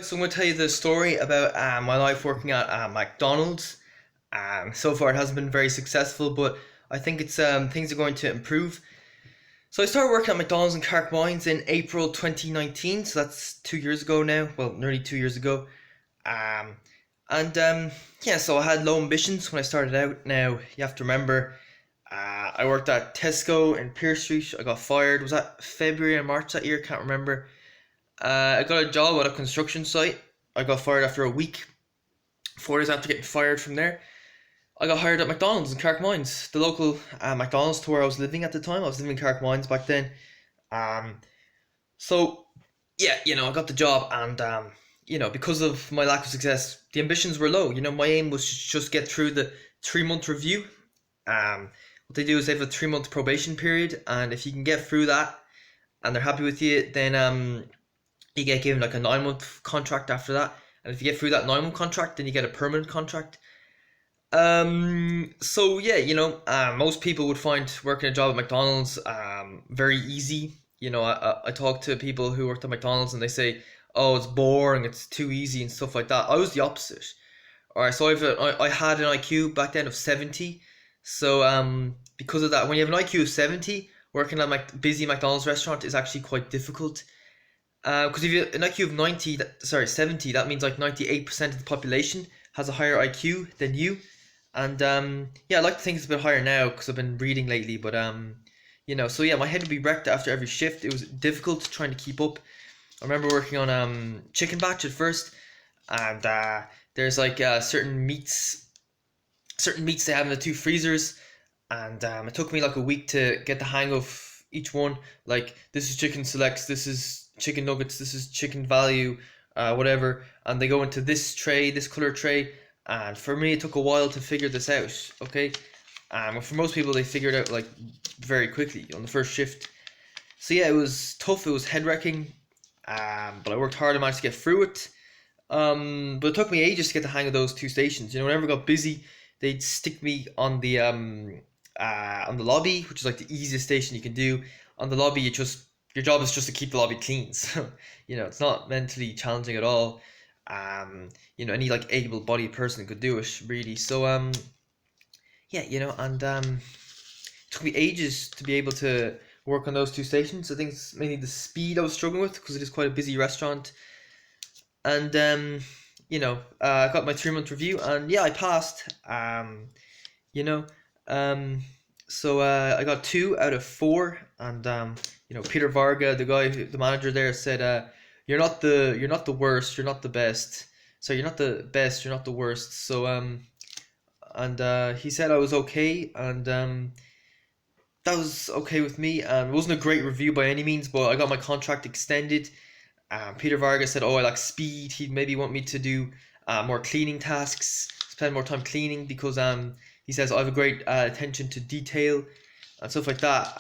So I'm going to tell you the story about my life working at McDonald's. So far, it hasn't been very successful, but I think it's things are going to improve. So I started working at McDonald's in Carrickmines in April 2019. So that's 2 years ago now. Well, nearly 2 years ago. Um, and yeah, so I had low ambitions when I started out. Now you have to remember, I worked at Tesco in Pearse Street. I got fired. Was that February or March that year? Can't remember. I got a job at a construction site. I got fired after a week. 4 days after getting fired from there, I got hired at McDonald's in Carrickmines, the local McDonald's to where I was living at the time. I was living in Carrickmines back then. Um, so yeah, I got the job, and because of my lack of success, the ambitions were low. My aim was to just get through the 3 month review. What they do is they have a 3 month probation period, and if you can get through that, and they're happy with you, then you get given like a 9 month contract after that. And if you get through that 9 month contract, then you get a permanent contract. So yeah, most people would find working a job at McDonald's very easy. I talk to people who worked at McDonald's and they say, "Oh, it's boring, it's too easy," and stuff like that. I was the opposite. All right, so I had an IQ back then of 70. So because of that, when you have an IQ of 70, working at a busy McDonald's restaurant is actually quite difficult. Because if you have an IQ of 90, 70, that means like 98% of the population has a higher IQ than you. And yeah, I like to think it's a bit higher now because I've been reading lately. But so yeah, my head would be wrecked after every shift. It was difficult trying to keep up. I remember working on chicken batch at first, and there's like certain meats they have in the two freezers, and it took me like a week to get the hang of each one. Like, this is chicken selects, this is chicken nuggets, this is chicken value, whatever, and they go into this tray, this color tray. And for me, it took a while to figure this out. Okay, for most people, they figured it out like very quickly on the first shift. So yeah, it was tough. It was head wrecking. But I worked hard and managed to get through it. But it took me ages to get the hang of those two stations. Whenever I got busy, they'd stick me on the lobby, which is like the easiest station you can do. On the lobby, your job is just to keep the lobby clean. So it's not mentally challenging at all. Any like able-bodied person could do it really. So yeah, and it took me ages to be able to work on those two stations. I think it's mainly the speed I was struggling with because it is quite a busy restaurant. And I got my 3 month review, and yeah, I passed. You know, um, I got 2 out of 4, and Peter Varga, the manager there, said, "You're not the worst, you're not the best. So you're not the best, you're not the worst." So and he said I was okay, and that was okay with me. It wasn't a great review by any means, but I got my contract extended. Peter Vargas said, "Oh, I like speed. He'd maybe want me to do more cleaning tasks, spend more time cleaning because he says I have a great attention to detail and stuff like that."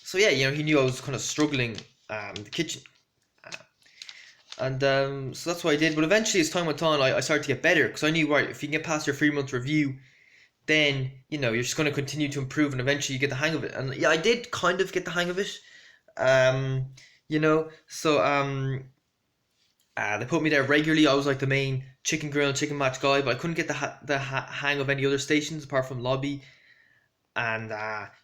So yeah, he knew I was kind of struggling in the kitchen, and so that's what I did. But eventually, as time went on, I started to get better because I knew, right, if you can get past your 3 month review, then you're just going to continue to improve, and eventually you get the hang of it. And yeah, I did kind of get the hang of it. So they put me there regularly. I was like the main chicken grill and chicken match guy, but I couldn't get the hang of any other stations apart from lobby. And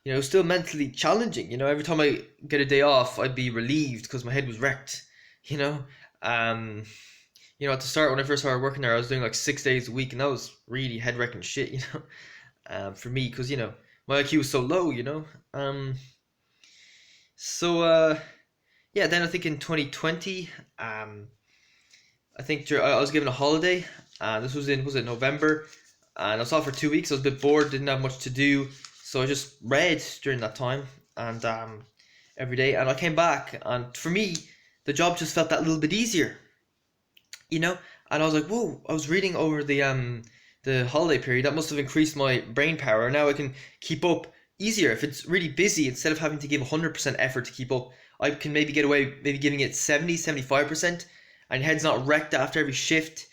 it was still mentally challenging. Every time I get a day off, I'd be relieved because my head was wrecked. You know, um, at the start when I first started working there, I was doing like 6 days a week, and that was really head wrecking shit. For me, because my IQ was so low. Um, so yeah, then I think in 2020, I think I was given a holiday. This was it November, and I was off for 2 weeks. I was a bit bored, didn't have much to do, so I just read during that time, and every day. And I came back, and for me, the job just felt that little bit easier, And I was like, whoa! I was reading over the holiday period. That must have increased my brain power. Now I can keep up easier. If it's really busy, instead of having to give 100% effort to keep up, I can maybe get away maybe giving it 70, 75%, and your head's not wrecked after every shift,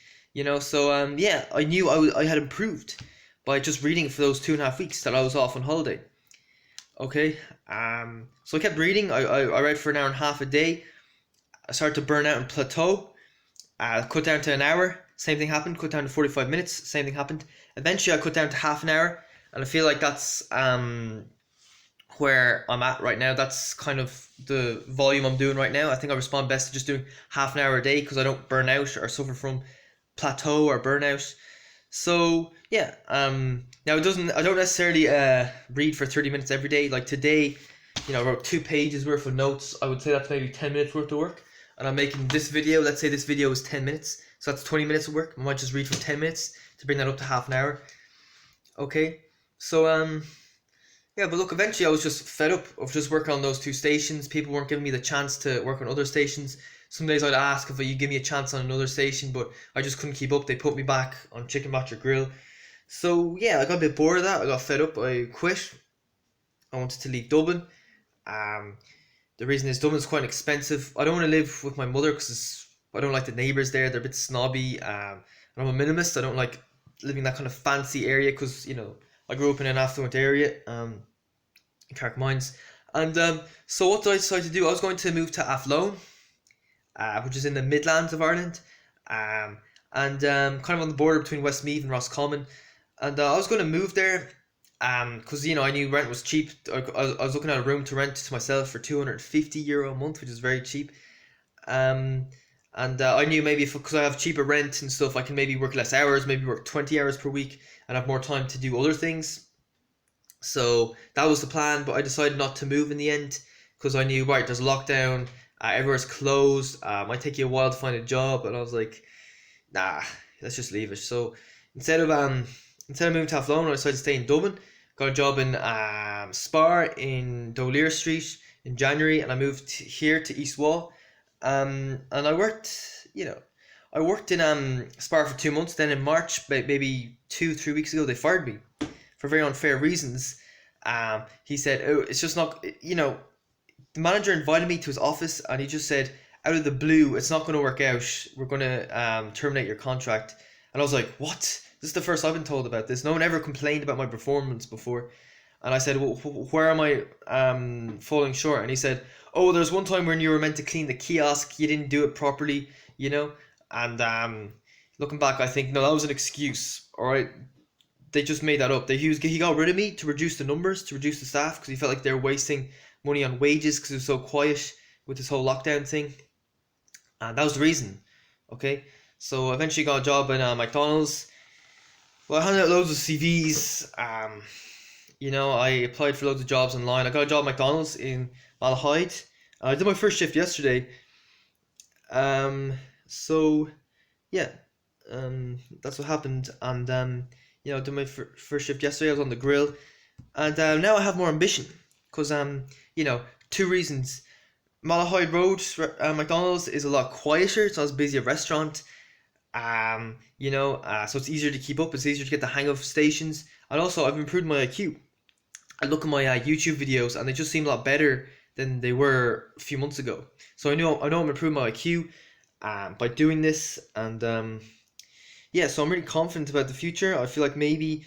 So yeah, I knew I had improved by just reading for those 2.5 weeks that I was off on holiday. Okay, so I kept reading. I read for an hour and a half a day. I started to burn out and plateau. Cut down to an hour, same thing happened. Cut down to 45 minutes, same thing happened. Eventually I cut down to half an hour, and I feel like that's where I'm at right now. That's kind of the volume I'm doing right now. I think I respond best to just doing half an hour a day because I don't burn out or suffer from plateau or burnout. So yeah, now it doesn't. I don't necessarily read for 30 minutes every day. Like today, I wrote 2 pages worth of notes. I would say that's maybe 10 minutes worth of work. And I'm making this video. Let's say this video is 10 minutes, so that's 20 minutes of work. I might just read for 10 minutes to bring that up to half an hour. Okay, so yeah, but look, eventually I was just fed up of just working on those 2 stations. People weren't giving me the chance to work on other stations. Some days I'd ask if you give me a chance on another station, but I just couldn't keep up. They put me back on Chicken Batcher Grill. So yeah, I got a bit bored of that. I got fed up. I quit. I wanted to leave Dublin. Um, the reason is Dublin's quite expensive. I don't want to live with my mother because I don't like the neighbours there. They're a bit snobby. And I'm a minimalist. I don't like living in that kind of fancy area because, I grew up in an affluent area. In Carrickmines. And so what did I decide to do? I was going to move to Athlone, which is in the Midlands of Ireland, and kind of on the border between Westmeath and Roscommon. And I was going to move there because I knew rent was cheap. I was looking at a room to rent to myself for €250 a month, which is very cheap. And I knew maybe because I have cheaper rent and stuff, I can maybe work less hours, maybe work 20 hours per week, and have more time to do other things. So that was the plan, but I decided not to move in the end because I knew, right, there's a lockdown, everywhere's closed, might take you a while to find a job, and I was like, nah, let's just leave it. So instead of moving to Athlone, I decided to stay in Dublin. Got a job in Spar in D'Olier Street in January, and I moved here to East Wall. And I worked, in Spar for 2 months. Then in March, maybe 2-3 weeks ago, they fired me for very unfair reasons. He said, "Oh, it's just not." The manager invited me to his office, and he just said, out of the blue, "It's not going to work out. We're going to terminate your contract." And I was like, "What? This is the first I've been told about this. No one ever complained about my performance before." And I said, "Well, where am I falling short?" And he said, "Oh, there's one time when you were meant to clean the kiosk, you didn't do it properly, And looking back, I think no, that was an excuse. All right, they just made that up. He got rid of me to reduce the numbers, to reduce the staff, because he felt like they were wasting money on wages because it was so quiet with this whole lockdown thing. And that was the reason. Okay, so I eventually got a job in McDonald's. Well, I handed out loads of CVs. I applied for loads of jobs online. I got a job at McDonald's in Malahide. I did my first shift yesterday. So yeah, that's what happened. And I did my first shift yesterday. I was on the grill, and now I have more ambition because 2 reasons. Malahide Road, McDonald's is a lot quieter. It's not as busy a restaurant. So it's easier to keep up. It's easier to get the hang of stations, and also I've improved my IQ. I look at my YouTube videos, and they just seem a lot better than they were a few months ago. So I know I'm improving my IQ by doing this, and so I'm really confident about the future. I feel like maybe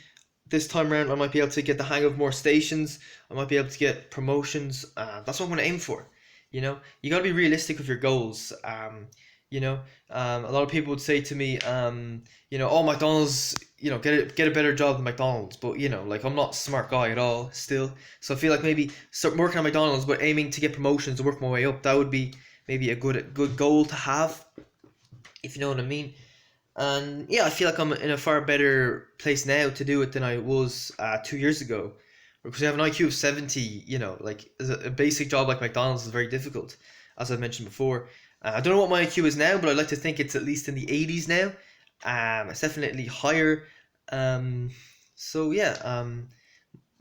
this time around I might be able to get the hang of more stations. I might be able to get promotions. That's what I'm going to aim for. You got to be realistic with your goals. A lot of people would say to me, "Oh, McDonald's, get a better job than McDonald's." But I'm not a smart guy at all still. So I feel like maybe start working at McDonald's, but aiming to get promotions and work my way up. That would be maybe a good goal to have, if you know what I mean. And yeah, I feel like I'm in a far better place now to do it than I was 2 years ago. Because I have an IQ of 70, a basic job like McDonald's is very difficult, as I mentioned before. I don't know what my IQ is now, but I'd like to think it's at least in the 80s now. It's definitely higher. So yeah,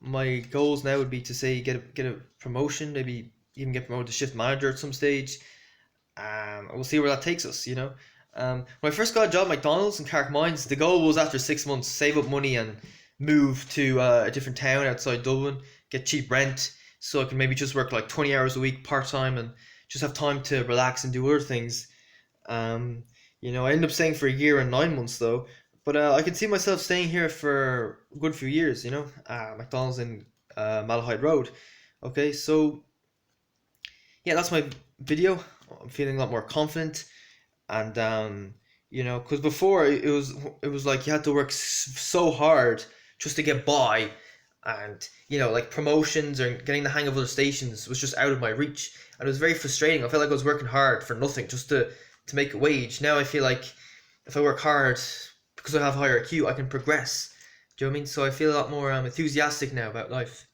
my goals now would be to say get a promotion, maybe even get promoted to shift manager at some stage. We'll see where that takes us. When I first got a job at McDonald's in Carrickmines, the goal was after 6 months save up money and move to a different town outside Dublin, get cheap rent, so I can maybe just work like 20 hours a week part time and just have time to relax and do other things. I ended up staying for a year and 9 months though, but I can see myself staying here for a good few years. McDonald's in Malahide Road. Okay, so yeah, that's my video. I'm feeling a lot more confident, and you know, because before it was like you had to work so hard just to get by, and you know, like promotions or getting the hang of other stations was just out of my reach, and it was very frustrating. I felt like I was working hard for nothing just to make a wage. Now I feel like if I work hard because I have higher IQ, I can progress. Do you know what I mean? So I feel a lot more enthusiastic now about life.